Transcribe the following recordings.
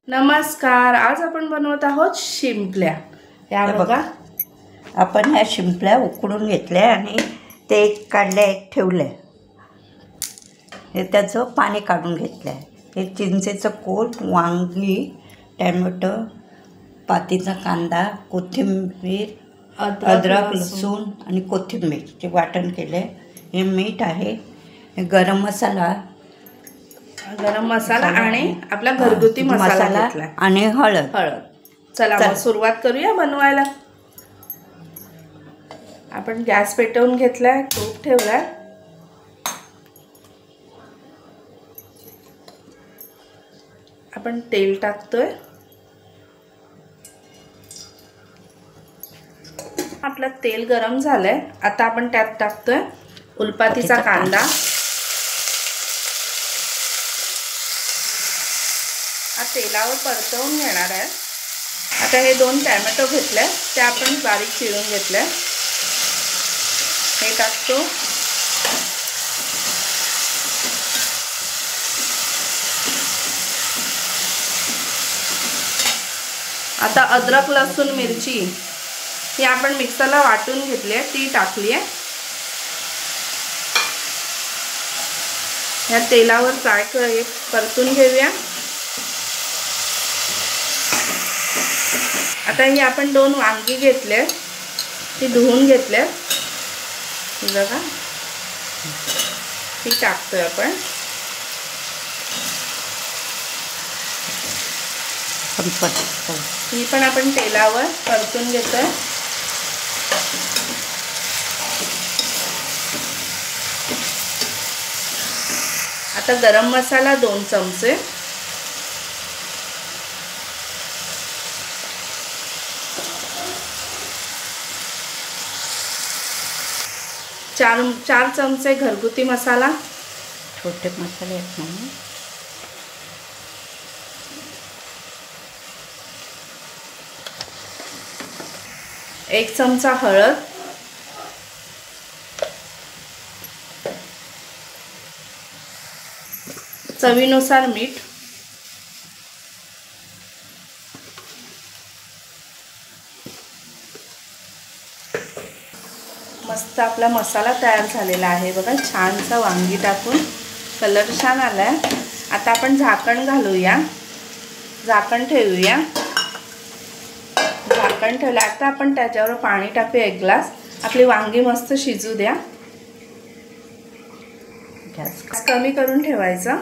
नमस्कार, आज आपण बनवत आहोत शिंपल्या। या बघा, आपण ह्या शिंपल्या उकडून घेतल्या आणि ते काढल्या, एक ठेवले, हे त्याचं पाणी काढून घेतलं आहे। हे चिंचेचं कोट, वांगी, टॅमॅटो, पातीचा कांदा, कोथिंबीर, अद्रक, लसूण आणि कोथिंबीरचे वाटण केले। हे मीठ आहे, हे गरम मसाला आणि आपला घरगुती मसाला आणि हळद। चला मग सुरुवात करूया बनवायला। आपण गॅस पेटवून घेतलाय, तूप ठेवलाय, आपण तेल टाकतोय। आपलं तेल गरम झालंय, आता आपण त्यात टाकतोय उलपातीचा कांदा। हा तेलावर परतवून घेणार आहे। आता हे 2 टॅमॅटो घेतले, ते आपण बारीक चिरून घेतले, हे टाकतो। आता अद्रक, लसूण, मिरची ही आपण मिक्सरला वाटून घेतली आहे, ती टाकली आहे। या तेलावर परतून घेऊया। आता ही आपण 2 वांगी घेतले, ती धुवून घेतले, बघा, ती टाकतोय आपण। ही पण आपण तेलावर परतून घेतोय। आता गरम मसाला 2 चमचे, चार चमचे घरगुती मसाला, छोटे मसाले आहेत ना, 1 चमचा हळद, चवीनुसार मीठ, मस्त आपला मसाला तयार झालेला आहे बघा। छानसा वांगी टाकून कलर छान आलाय। आता आपण झाकण घालूया, झाकण ठेवूया। झाकण ठेवलं, आता आपण त्याच्यावर पाणी टाकूया 1 ग्लास। आपली वांगी मस्त शिजू द्या। गॅस कमी करून ठेवायचा।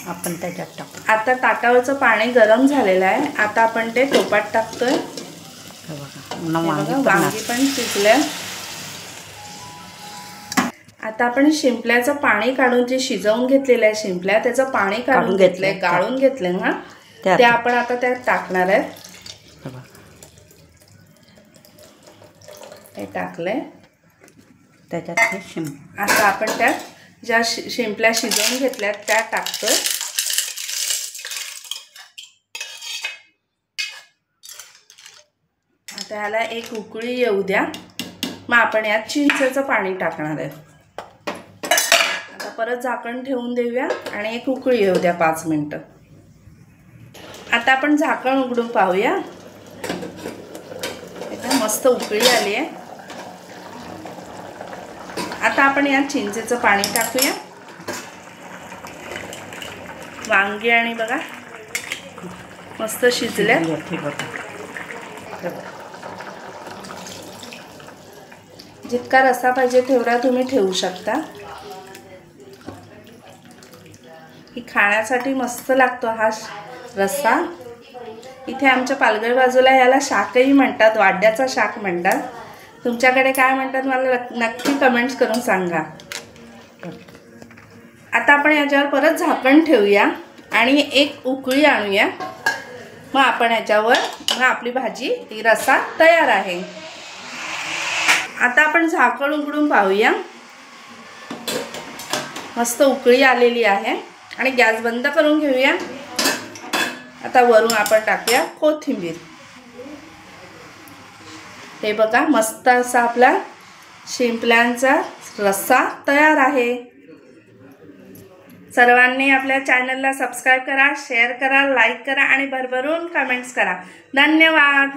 आपण त्याच्यात टाकू। आता ताटावरचं पाणी गरम झालेलं आहे, आता आपण ते टोपात टाकतोय। वांगी पण शिजले। आता आपण शिंपल्याचं पाणी काढून, जे शिजवून घेतलेलं आहे शिंपल्या, त्याचं पाणी काढून घेतलंय, गाळून घेतलंय ना, ते आपण आता त्यात टाकणार आहे। हे टाकलंय, त्याच्यात हे आता आपण त्यात ज्या शिंपल्या शिजवून घेतल्यात त्या टाकतोय। आता ह्याला 1 उकळी येऊ द्या, मग आपण यात चिंचेचं पाणी टाकणार आहे। आता परत झाकण ठेवून देऊया आणि 1 उकळी येऊ द्या 5 मिनिटं। आता आपण झाकण उघडून पाहूया, एकदम मस्त उकळी आली आहे। आता आपण यात चिंचेचं पाणी टाकूया। वांगी आणि बघा मस्त शिजले। जितका रस्सा पाहिजे तेवढा तुम्ही ठेवू शकता। ही खाण्यासाठी मस्त लागतो हा रस्सा। इथे आमच्या पालघर बाजूला याला शाकही म्हणतात, वाड्याचा शाक म्हणतात। तुमच्याकडे काय म्हणतात मला नक्की कमेंट्स करून सांगा। आता आपण याच्यावर परत झाकण ठेवूया आणि 1 उकळी आणूया, मग आपण याच्यावर आपली भाजी, ती रस्सा तयार आहे। आता आपण झाकण उघडून पाहूया, मस्त उकळी आलेली आहे आणि गॅस बंद करून घेऊया। आता वरून आपण टाकूया कोथिंबीर। हे बघा मस्त असा आपला शिंपल्यांचा रस्सा तयार आहे। सर्वांनी आपल्या चॅनलला सबस्क्राईब करा, शेअर करा, लाईक करा आणि भरभरून कमेंट्स करा। धन्यवाद।